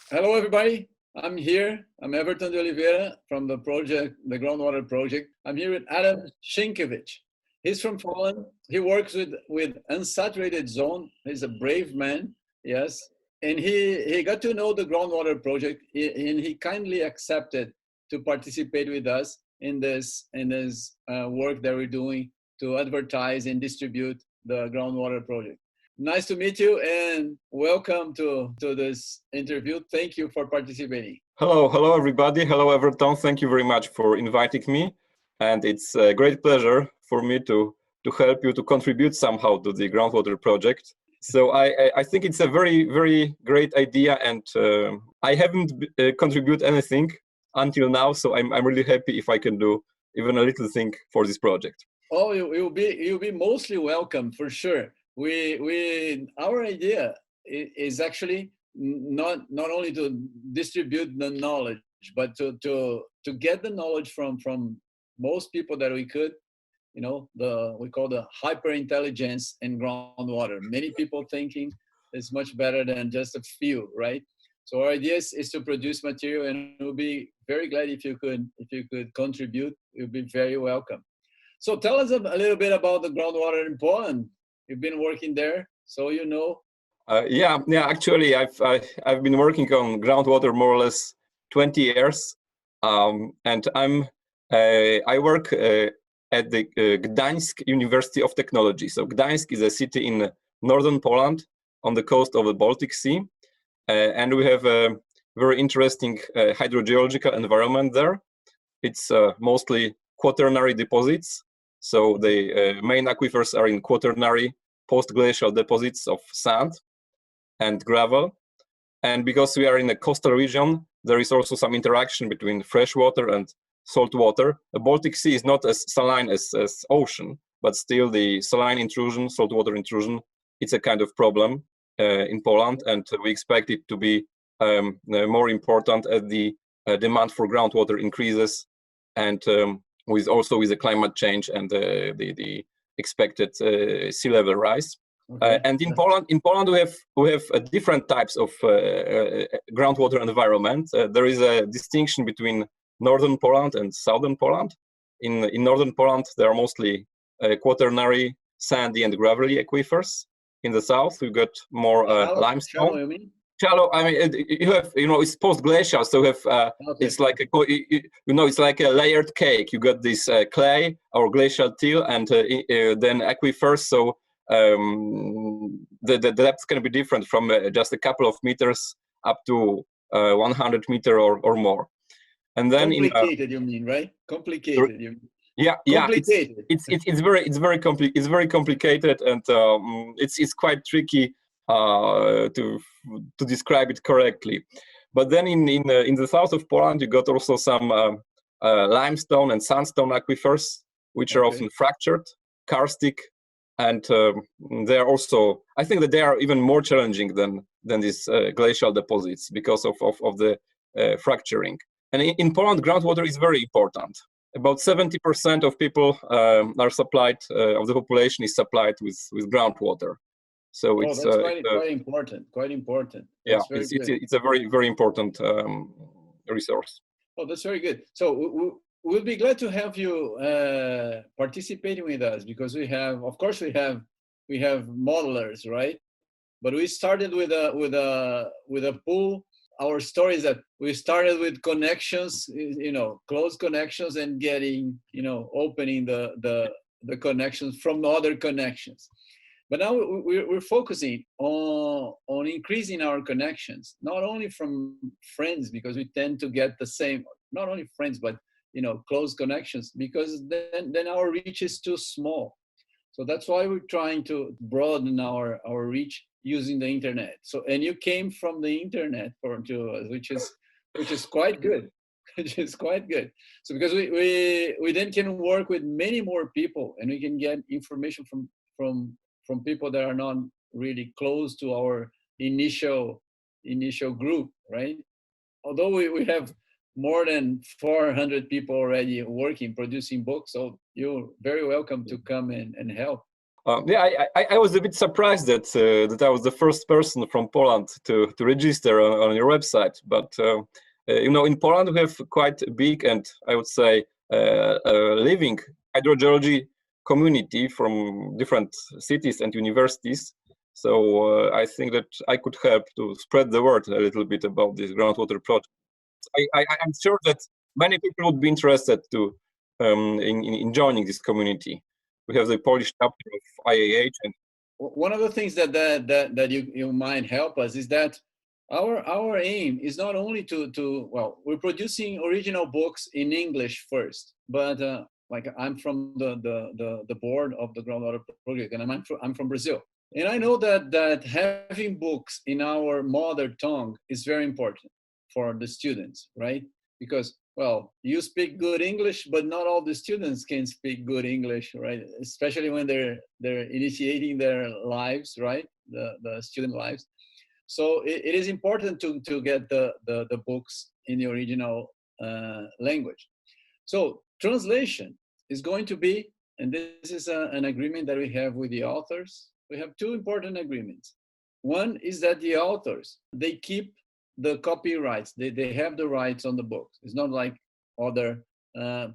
Hello, everybody. I'm here. I'm Everton de Oliveira from the project, the Groundwater Project. I'm here with Adam Szymkiewicz. He's from Poland. He works with unsaturated zone. He's a brave man, yes. And he got to know the Groundwater Project, and he kindly accepted to participate with us in this work that we're doing to advertise and distribute the Groundwater Project. Nice to meet you and welcome to this interview. Thank you for participating. Hello everybody. Hello Everton. Thank you very much for inviting me. And it's a great pleasure for me to help you to contribute somehow to the Groundwater Project. So I think it's a very great idea, and I haven't contributed anything until now. So I'm really happy if I can do even a little thing for this project. Oh, you'll be mostly welcome for sure. Our idea is actually not only to distribute the knowledge, but to get the knowledge from most people that we could. You know, we call the hyper intelligence in groundwater. Many people thinking it's much better than just a few, right? So our idea is to produce material, and we'll be very glad if you could contribute. You'll be very welcome. So tell us a little bit about the groundwater in Poland. You've been working there, so you know. Yeah. Actually, I've been working on groundwater more or less 20 years, and I work at the Gdansk University of Technology. So Gdansk is a city in northern Poland on the coast of the Baltic Sea, and we have a very interesting hydrogeological environment there. It's mostly quaternary deposits. So the main aquifers are in quaternary post-glacial deposits of sand and gravel. And because we are in a coastal region, there is also some interaction between fresh water and salt water. The Baltic Sea is not as saline as ocean, but still the saline intrusion, saltwater intrusion, it's a kind of problem in Poland, and we expect it to be more important as the demand for groundwater increases, and with the climate change and the expected sea level rise. Okay. And in Poland we have different types of groundwater environment. There is a distinction between northern Poland and southern Poland. In northern Poland, there are mostly quaternary, sandy and gravelly aquifers. In the south, we've got more limestone. Shallow, you mean? Shallow. I mean, you have, it's post-glacial, so you have okay. It's like it's like a layered cake. You got this clay or glacial till, and then aquifers. So the depth can be different from just a couple of meters up to 100 meters or more. And then complicated, you mean, right? Complicated. You mean. Yeah. It's very complicated, and it's quite tricky to describe it correctly. But then in the south of Poland, you got also some limestone and sandstone aquifers, which are often fractured, karstic, and they are also, I think that they are even more challenging than these glacial deposits because of the fracturing. And in Poland, groundwater is very important. About 70% of people are supplied, of the population is supplied with groundwater. So that's quite important. Quite important. That's it's a very important resource. Oh, that's very good. So we'll be glad to have you participating with us, because we have modelers, right? But we started with a pool. Our story is that we started with connections, close connections, and getting, opening the connections from other connections. But now we're focusing on increasing our connections, not only from friends, because we tend to get the same, not only friends, but close connections, because then our reach is too small. So that's why we're trying to broaden our reach using the internet. So, and you came from the internet to us, which is quite good. Which is quite good. So because we then can work with many more people, and we can get information from people that are not really close to our initial group, right? Although we have more than 400 people already working, producing books, so you're very welcome to come and help. Yeah, I was a bit surprised that that I was the first person from Poland to register on your website. But you know, in Poland we have quite a big and I would say living hydrogeology community from different cities and universities. So I think that I could help to spread the word a little bit about this groundwater project. I'm sure that many people would be interested to in joining this community. We have the Polish chapter of IAH, and One of the things that you might help us is that our aim is not only to well, we're producing original books in English first, but like I'm from the board of the Groundwater Project, and I'm from Brazil, and I know that having books in our mother tongue is very important for the students, right? Because well, you speak good English, but not all the students can speak good English, right? Especially when they're initiating their lives, right? The student lives. So it is important to get the books in the original language. So translation is going to be, and this is an agreement that we have with the authors. We have two important agreements. One is that the authors, they keep the copyrights. They have the rights on the books. It's not like other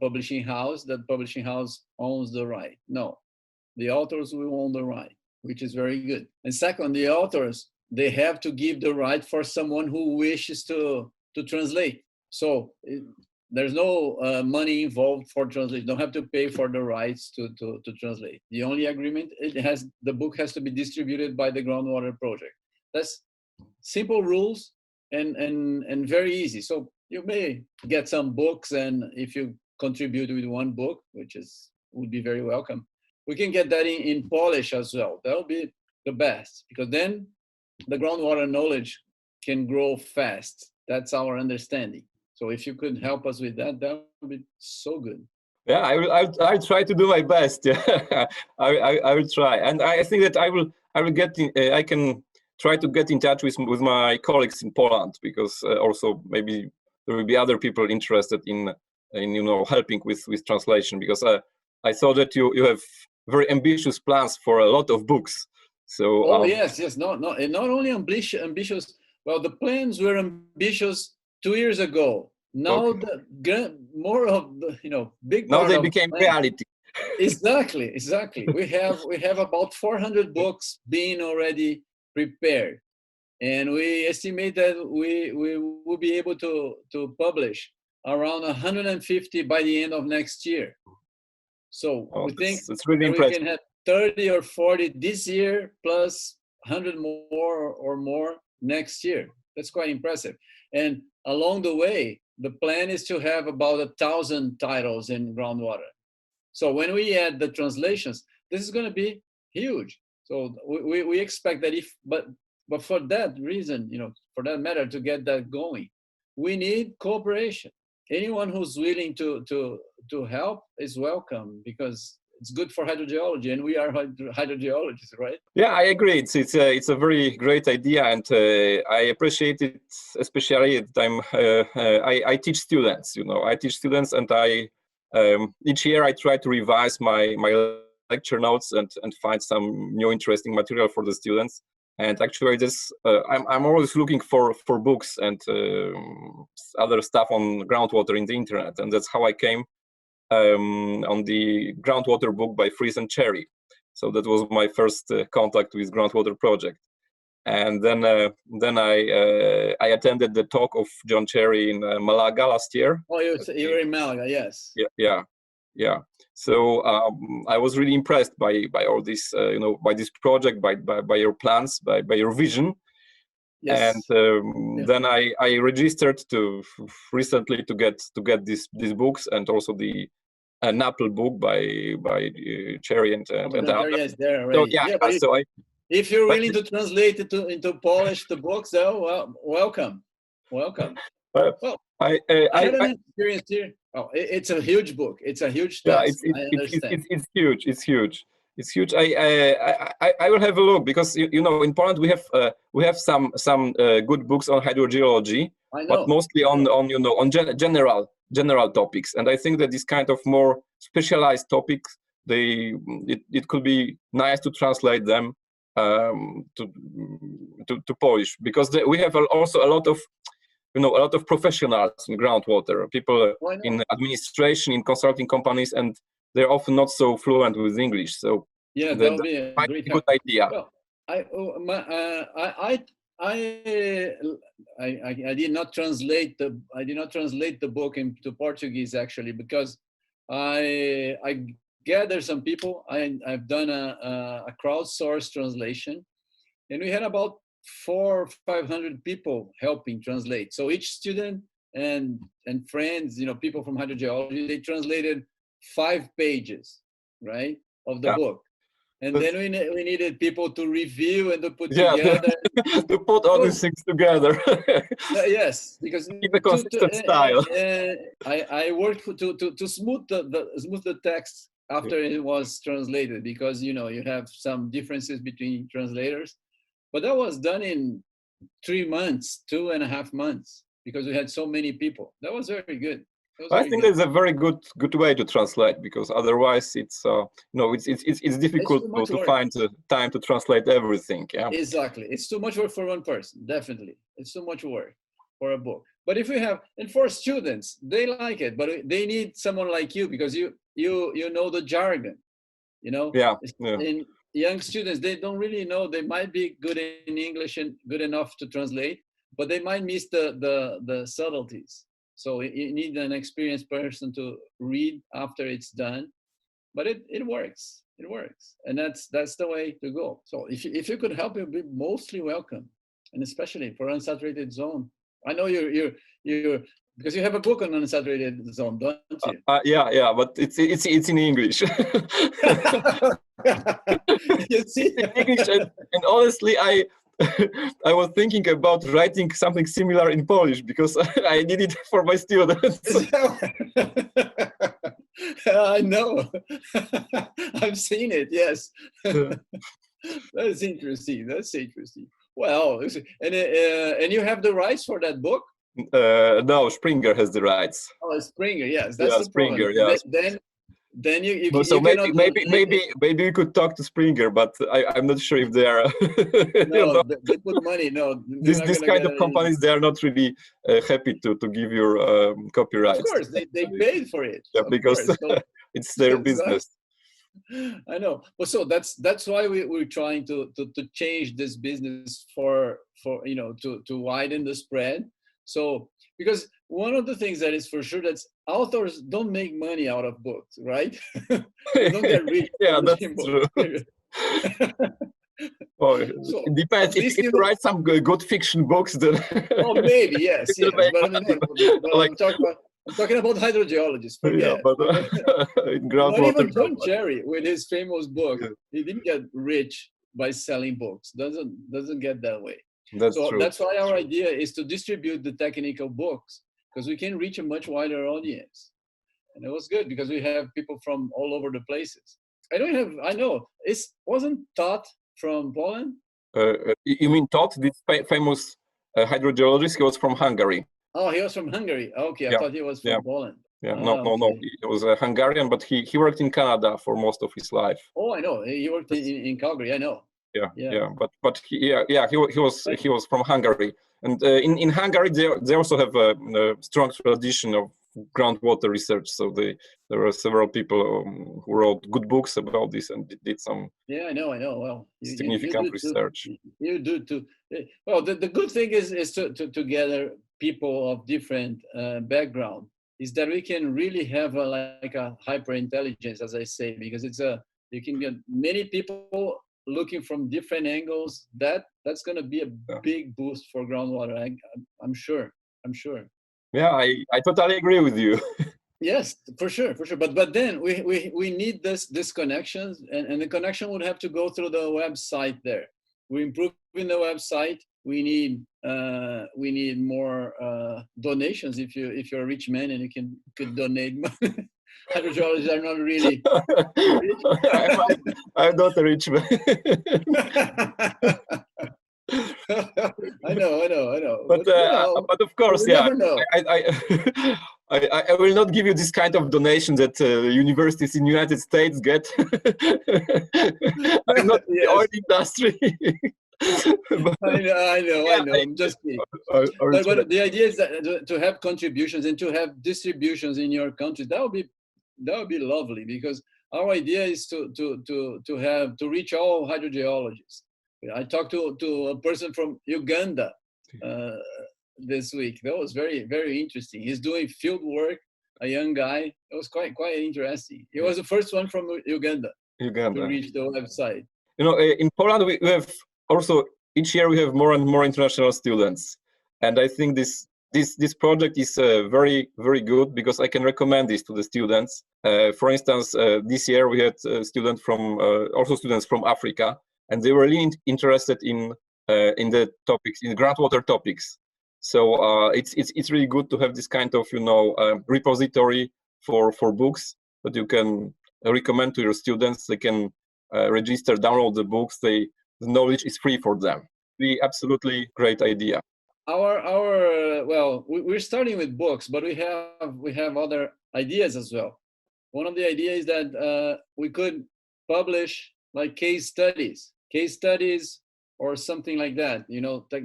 publishing house, that publishing house owns the right. No, the authors will own the right, which is very good. And second, the authors, they have to give the right for someone who wishes to translate. So there's no money involved for translation. Don't have to pay for the rights to translate. The only agreement, the book has to be distributed by the Groundwater Project. That's simple rules and very easy. So you may get some books, and if you contribute with one book, which would be very welcome, we can get that in Polish as well. That'll be the best, because then the groundwater knowledge can grow fast. That's our understanding. So if you could help us with that, that would be so good. Yeah, I'll try to do my best. Yeah, I will try, and I think that I will get in, I can try to get in touch with my colleagues in Poland, because also maybe there will be other people interested in you know, helping with translation, because I saw that you have very ambitious plans for a lot of books. So yes, not only ambitious. Well, the plans were ambitious 2 years ago. Now okay. More of the, you know, big now part they of became reality. Exactly. We have about 400 books being already prepared, and we estimate that we will be able to publish around 150 by the end of next year. So we think it's really that impressive. we can have 30 or 40 this year, plus 100 more or more next year. That's quite impressive. And along the way, the plan is to have about 1,000 titles in groundwater. So when we add the translations, this is going to be huge. So we expect that but for that reason, you know, for that matter, to get that going, we need cooperation. Anyone who's willing to help is welcome, because it's good for hydrogeology, and we are hydrogeologists, right? Yeah, I agree. It's a very great idea, and I appreciate it, especially that I teach students. You know, I teach students, and each year I try to revise my lecture notes and find some new interesting material for the students. And actually, I'm always looking for books and other stuff on groundwater in the internet, and that's how I came on the groundwater book by Fries and Cherry. So that was my first contact with Groundwater Project. And then I attended the talk of John Cherry in Malaga last year. Oh, you were in Malaga, yes. Yeah. So I was really impressed by all this, you know, by this project, by your plans, by your vision. Yes. And then I registered recently to get these books, and also the an Apple book by Cherry and yes, there already. So yeah, if you're willing to translate it into Polish, the books, well, welcome. Well, I had an experience here. Oh, it's a huge book. It's a huge task. It's huge. It's huge. I will have a look, because you know, in Poland we have some good books on hydrogeology, but mostly on you know, on general topics. And I think that this kind of more specialized topics it could be nice to translate them to Polish, because we have also a lot of professionals in groundwater, people in administration, in consulting companies, and they're often not so fluent with English. So yeah, that would be a great good idea. Well, I did not translate the book into Portuguese, actually, because I gathered some people. I've done a crowdsourced translation, and we had about 400 or 500 people helping translate. So each student and friends, people from hydrogeology, they translated 5 pages, right, of the book. And then we needed people to review and to put together. To put all these things together. Yes, because keep a consistent style. I worked to smooth the text after it was translated, because you have some differences between translators. But that was done in 3 months, 2.5 months, because we had so many people. That was very good. I think that's a very good way to translate, because otherwise it's it's difficult to find the time to translate everything. Yeah, exactly. It's too much work for one person. Definitely, it's too much work for a book. But if we have, and for students, they like it, but they need someone like you, because you know the jargon. Yeah. And young students, they don't really know. They might be good in English and good enough to translate, but they might miss the subtleties. So you need an experienced person to read after it's done, but it works. It works, and that's the way to go. So if you could help, you'll be mostly welcome, and especially for unsaturated zone. I know you're because you have a book on unsaturated zone, don't you? Yeah, but it's in English. You see, in English, and honestly, I was thinking about writing something similar in Polish, because I did it for my students. I know. I've seen it. Yes. That's interesting. Well, and you have the rights for that book? No, Springer has the rights. Oh, Springer. Yes, that's the Springer. problem. Yeah. Then you so cannot maybe you could talk to Springer, but I'm not sure if they are. No, they put money. No, this kind of companies, they are not really happy to give your copyrights. Of course, they paid for it. Yeah, because it's their business. I know. But so that's why we're trying to change this business for to widen the spread. So because one of the things that is for sure, that's authors don't make money out of books, right? They don't get rich. Yeah, that's true. Well, so it depends. If you write some good fiction books, then oh, maybe yes. But I'm talking about hydrogeologists. Forget. Yeah, but in groundwater, not even John Cherry with his famous book. Yeah. He didn't get rich by selling books. Doesn't get that way. That's true. That's why our idea is to distribute the technical books, because we can reach a much wider audience. And it was good because we have people from all over the places. I know it wasn't Todd from Poland. You mean Todd, this famous hydrogeologist? He was from Hungary. Oh, he was from Hungary. Okay, I thought he was from Poland. Yeah, no. He was a Hungarian, but he worked in Canada for most of his life. Oh, I know. He worked in Calgary. I know. Yeah. But he was from Hungary, and in Hungary they also have a strong tradition of groundwater research. So there are several people who wrote good books about this and did some. Yeah, I know. Well, significant research. You do too. Well, the good thing is to gather people of different background, is that we can really have a hyper intelligence, as I say, because you can get many people looking from different angles. That's going to be a big boost for groundwater. I'm sure. Yeah, I totally agree with you. Yes, for sure. But then we need this connections, and the connection would have to go through the website there. We're improving the website. We need more donations. If you're a rich man and you could donate money. Hydrogeologists are not really rich. I'm not a rich man. I know. But of course, yeah. I will not give you this kind of donation that universities in the United States get. I'm not in the oil industry. I know. I'm just kidding. But the idea is that to have contributions and to have distributions in your country, that would be lovely, because our idea is to reach all hydrogeologists. I talked to a person from Uganda this week. That was very, very interesting. He's doing field work, a young guy. It was quite interesting. He was the first one from Uganda to reach the website. You know, in Poland we have also, each year we have more and more international students, and I think this project is very, very good, because I can recommend this to the students. For instance, this year we had students from Africa, and they were really interested in the topics, in groundwater topics. So it's really good to have this kind of repository for books that you can recommend to your students. They can register, download the books. The knowledge is free for them. Absolutely great idea. We're starting with books, but we have other ideas as well. One of the ideas is that we could publish like case studies or something like that,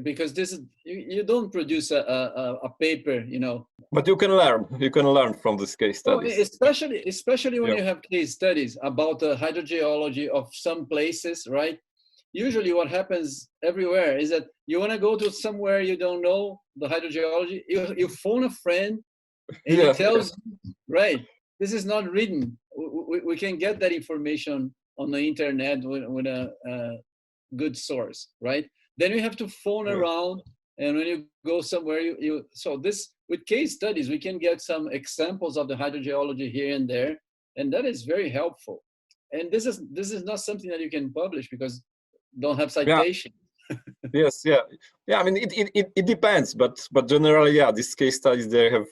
because this is, you don't produce a paper, But you can learn from this case studies. Especially when you have case studies about the hydrogeology of some places, right? Usually what happens everywhere is that you want to go to somewhere you don't know the hydrogeology, you phone a friend and he tells you, right, this is not written. We can get that information on the internet with a good source, right? Then you have to phone around, and when you go somewhere, so this, with case studies, we can get some examples of the hydrogeology here and there, and that is very helpful. And this is not something that you can publish because don't have citation. Yes. I mean, it depends, but generally, these case studies, they have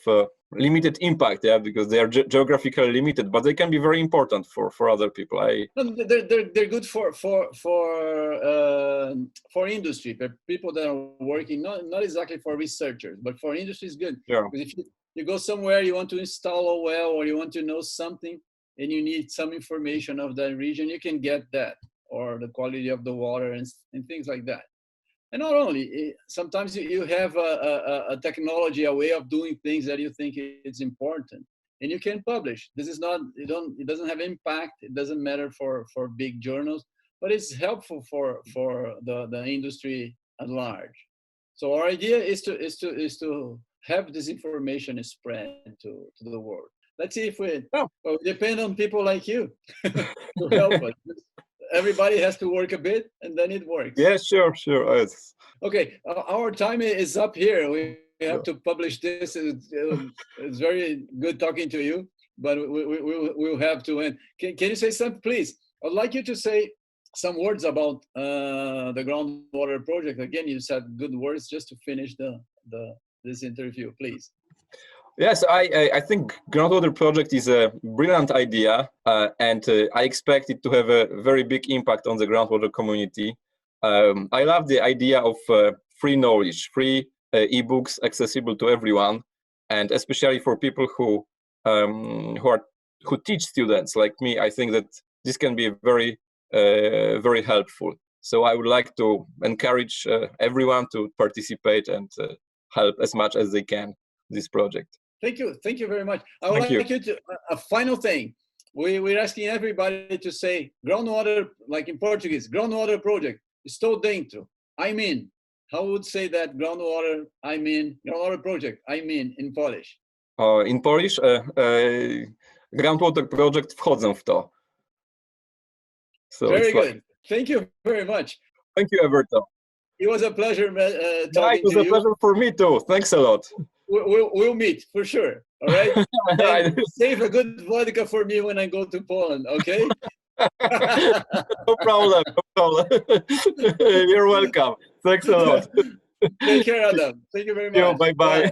limited impact, because they are geographically limited, but they can be very important for other people. They're good for industry, for people that are working, not exactly for researchers, but for industry is good. Yeah. Because if you go somewhere, you want to install a well, or you want to know something, and you need some information of that region, you can get that, or the quality of the water and things like that. And not only, sometimes you have a technology, a way of doing things that you think is important, and you can publish. This is not, it doesn't have impact. It doesn't matter for big journals, but it's helpful for the industry at large. So our idea is to have this information spread to the world. Let's see if we depend on people like you to help us. Everybody has to work a bit, and then it works. Yeah, sure. Yes. Okay, our time is up here. We have to publish this. It's very good talking to you, but we'll have to end. Can you say something, please? I'd like you to say some words about the Groundwater Project. Again, you said good words just to finish this interview, please. Yes, I think Groundwater Project is a brilliant idea, and I expect it to have a very big impact on the groundwater community. I love the idea of free knowledge, free ebooks accessible to everyone, and especially for people who teach students like me. I think that this can be very very helpful. So I would like to encourage everyone to participate and help as much as they can this project. Thank you very much. I would like you to, a final thing. We're asking everybody to say groundwater, like in Portuguese, Groundwater Project. Estou dentro. I'm in. How would say that groundwater? I'm in. Groundwater Project. I'm in Polish. In Polish, Groundwater Project, wchodzę w to. So very good. Thank you very much. Thank you, Alberto. It was a pleasure talking to you. It was a pleasure for me too. Thanks a lot. We'll meet for sure. All right. Save a good vodka for me when I go to Poland. Okay. No problem. You're welcome. Thanks a lot. Take care, Adam. Thank you very much. Bye.